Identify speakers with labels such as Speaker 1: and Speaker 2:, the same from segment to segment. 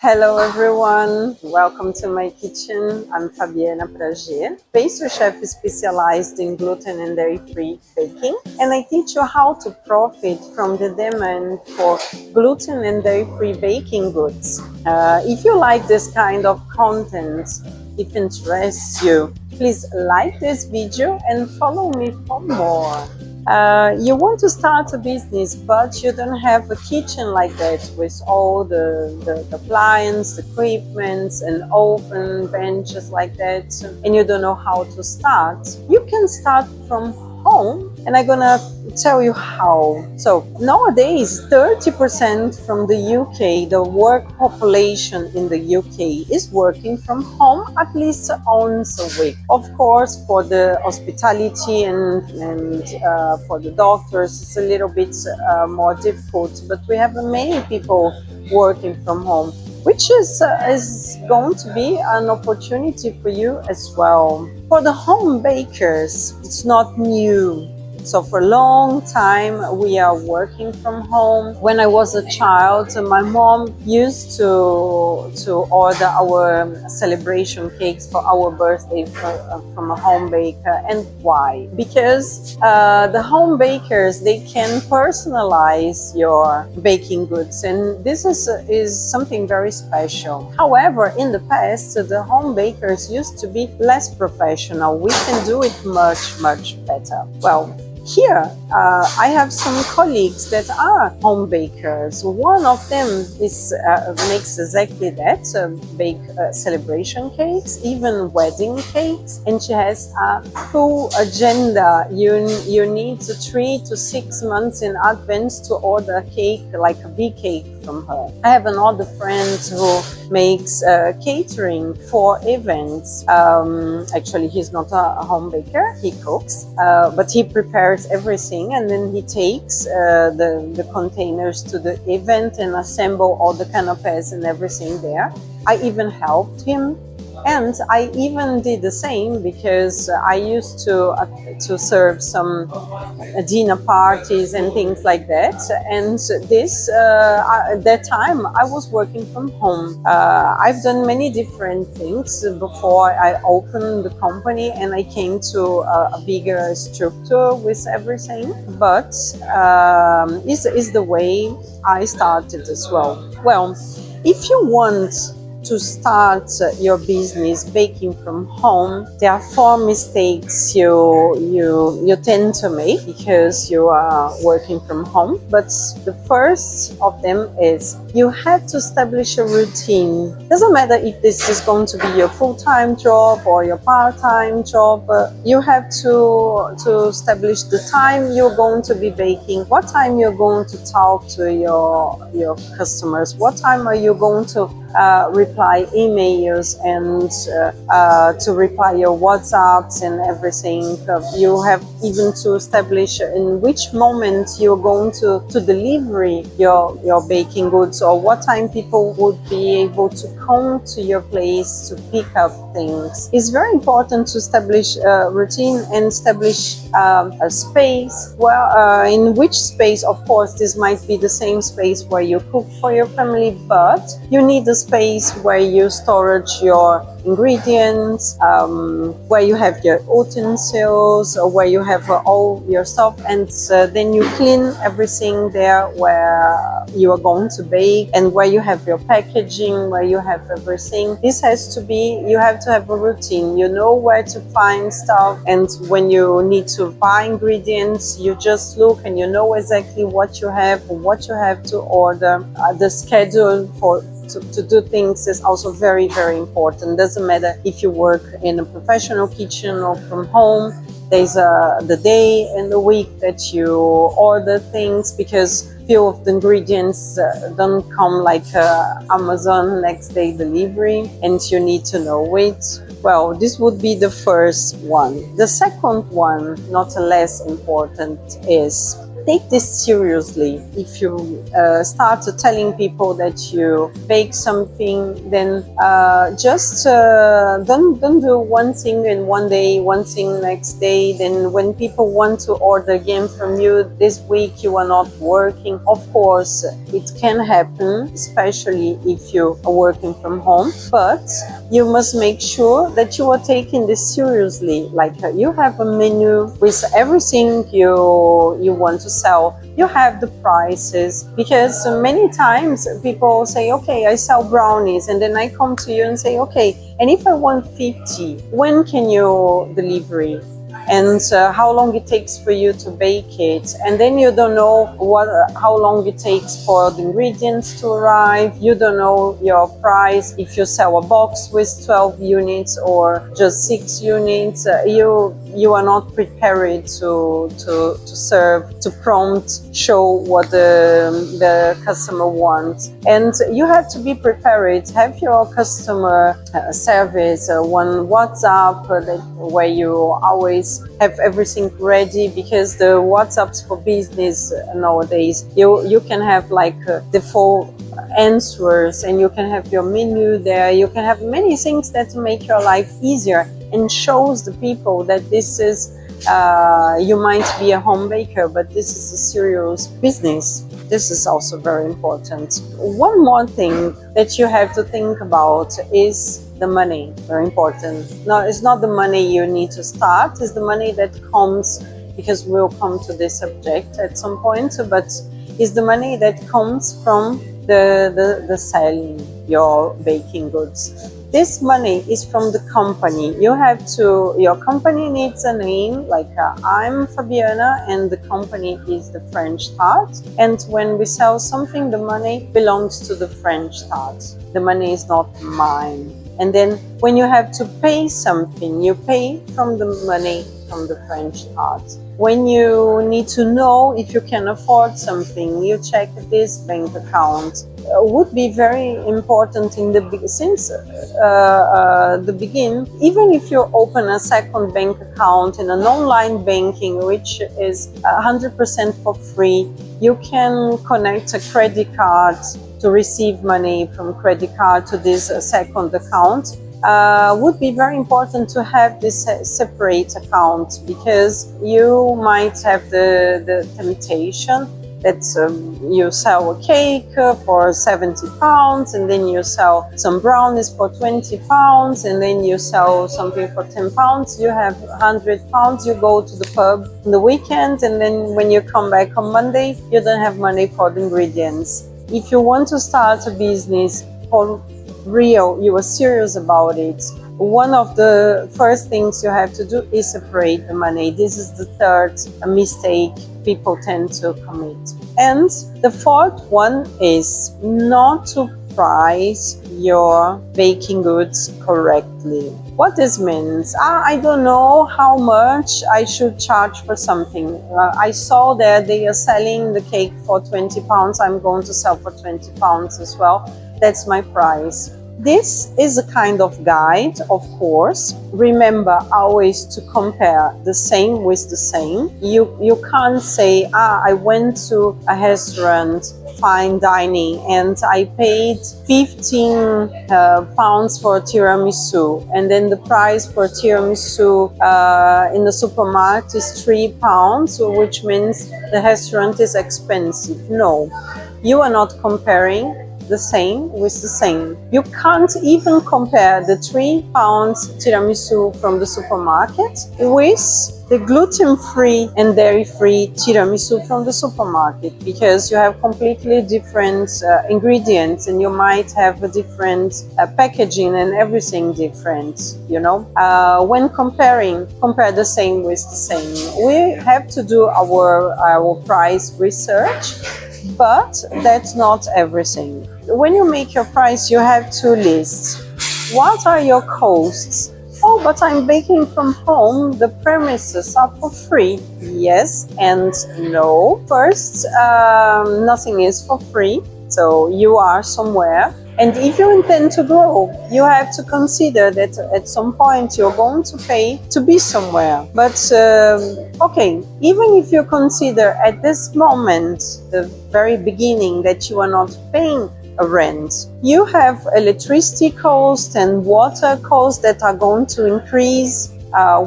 Speaker 1: Hello everyone, welcome to my kitchen. I'm Fabi, pastry chef specialized in gluten and dairy-free baking, and I teach you how to profit from the demand for gluten and dairy-free baking goods. If you like this kind of content, if it interests you, please like this video and follow me for more. You want to start a business, but you don't have a kitchen like that with all the appliances, equipment, and oven benches like that, and you don't know how to start. You can start from home, and I'm gonna tell you how. So nowadays 30% from the UK, the work population in the UK is working from home at least once a week. Of course, for the hospitality and for the doctors it's a little bit more difficult, but we have many people working from home, which is going to be an opportunity for you as well. For the home bakers, it's not new. So for a long time we are working from home. When I was a child, my mom used to order our celebration cakes for our birthday from a home baker. And why? Because the home bakers, they can personalize your baking goods, and this is something very special. However, in the past, the home bakers used to be less professional. We can do it much better. Well, here, I have some colleagues that are home bakers. One of them makes exactly that, bake celebration cakes, even wedding cakes, and she has a full agenda. You need 3 to 6 months in advance to order a cake, like a big cake from her. I have another friend who makes catering for events. Actually, he's not a home baker, he cooks, but he prepares everything, and then he takes the containers to the event and assemble all the canapes and everything there. I even helped him, and I even did the same because I used to serve some dinner parties and things like that. And at that time I was working from home. I've done many different things before I opened the company, and I came to a bigger structure with everything. But is the way I started as well. Well, if you want to start your business baking from home, there are 4 mistakes you tend to make because you are working from home. But the first of them is you have to establish a routine. Doesn't matter if this is going to be your full-time job or your part-time job. You have to establish the time you're going to be baking, what time you're going to talk to your customers, what time are you going to reply emails and to reply your WhatsApps and everything. You have even to establish in which moment you're going to deliver your baking goods, or what time people would be able to come to your place to pick up things. It's very important to establish a routine and establish a space. Well, in which space, of course, this might be the same space where you cook for your family, but you need a space where you storage your ingredients, where you have your utensils, or where you have all your stuff, and then you clean everything there where you are going to bake, and where you have your packaging, where you have everything. This has to be, you have to have a routine. You know where to find stuff, and when you need to buy ingredients, you just look and you know exactly what you have to order. The schedule to do things is also very important. Doesn't matter if you work in a professional kitchen or from home. There's the day in the week that you order things, because few of the ingredients don't come like Amazon next day delivery, and you need to know it. Well, this would be the first one. The second one, not less important, is take this seriously. If you start telling people that you bake something, then just don't do one thing in one day, one thing next day. Then when people want to order again from you, this week you are not working. Of course, it can happen, especially if you are working from home, but you must make sure that you are taking this seriously. Like you have a menu with everything you want to sell. You have the prices, because many times people say, okay, I sell brownies, and then I come to you and say, okay, and if I want 50, when can you deliver? And how long it takes for you to bake it, and then you don't know how long it takes for the ingredients to arrive. You don't know your price, if you sell a box with 12 units or just 6 units. You are not prepared to serve, to prompt, show what the customer wants. And you have to be prepared. Have your customer service one WhatsApp where you always have everything ready, because the WhatsApps for business nowadays, you can have like default answers, and you can have your menu there. You can have many things that make your life easier and shows the people that this is you might be a home baker, but this is a serious business. This is also very important. One more thing that you have to think about is the money. Very important. No, it's not the money you need to start, it's the money that comes, because we'll come to this subject at some point, but it's the money that comes from the selling your baking goods. This money is from the company. Your company needs a name, like I'm Fabiana and the company is the French Tart. And when we sell something, the money belongs to the French Tart. The money is not mine. And then when you have to pay something, you pay from the money from the French Tart. When you need to know if you can afford something, you check this bank account. Would be very important in the beginning. Even if you open a second bank account in an online banking, which is 100% for free, you can connect a credit card to receive money from credit card to this second account. Would be very important to have this separate account, because you might have the temptation that you sell a cake for 70 pounds, and then you sell some brownies for 20 pounds, and then you sell something for 10 pounds. You have 100 pounds, you go to the pub on the weekend, and then when you come back on Monday, you don't have money for the ingredients. If you want to start a business for real, you are serious about it, one of the first things you have to do is separate the money. This is the third mistake people tend to commit. And the fourth one is not to price your baking goods correctly. What this means, I don't know how much I should charge for something. I saw that they are selling the cake for 20 pounds. I'm going to sell for 20 pounds as well. That's my price. This is a kind of guide, of course. Remember always to compare the same with the same. You can't say, I went to a restaurant, fine dining, and I paid 15 pounds for tiramisu, and then the price for tiramisu in the supermarket is 3 pounds, which means the restaurant is expensive. No, you are not comparing the same with the same. You can't even compare the 3 pounds tiramisu from the supermarket with the gluten-free and dairy-free tiramisu from the supermarket, because you have completely different ingredients, and you might have a different packaging and everything different, you know. When compare the same with the same. We have to do our price research, but that's not everything. When you make your price, you have to list what are your costs. Oh, but I'm baking from home, the premises are for free. Yes and no. First, nothing is for free, so you are somewhere And if you intend to grow, you have to consider that at some point you're going to pay to be somewhere. But okay, even if you consider at this moment, the very beginning, that you are not paying a rent, you have electricity costs and water costs that are going to increase.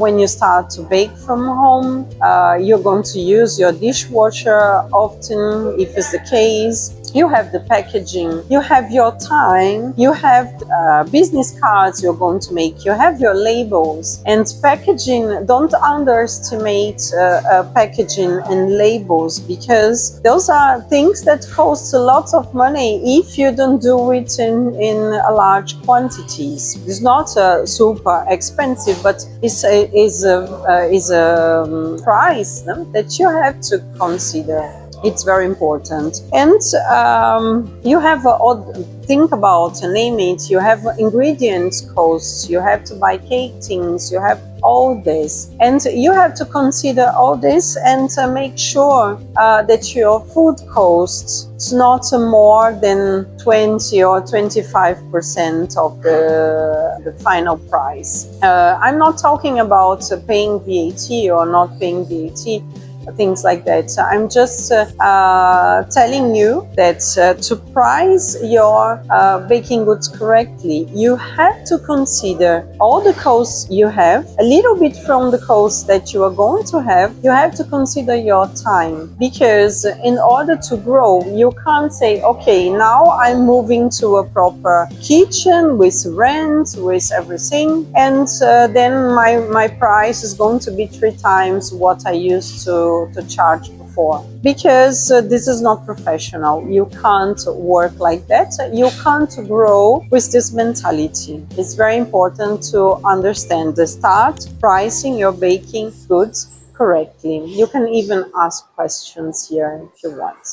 Speaker 1: When you start to bake from home, you're going to use your dishwasher often, if it's the case. You have the packaging, you have your time, you have business cards you're going to make, you have your labels. And packaging, don't underestimate packaging and labels, because those are things that cost a lot of money if you don't do it in a large quantities. It's not super expensive, but it's a price that you have to consider. It's very important. And you have think about, name it, you have ingredients costs, you have to buy cake things, you have all this. And you have to consider all this and make sure that your food costs is not more than 20 or 25% of the final price. I'm not talking about paying VAT or not paying VAT, things like that. I'm just telling you that to price your baking goods correctly, you have to consider all the costs you have, a little bit from the costs that you are going to have. You have to consider your time, because in order to grow, you can't say, okay, now I'm moving to a proper kitchen with rent, with everything, and then my price is going to be 3 times what I used to charge before, because this is not professional. You can't work like that. You can't grow with this mentality. It's very important to understand the start pricing your baking goods correctly. You can even ask questions here if you want.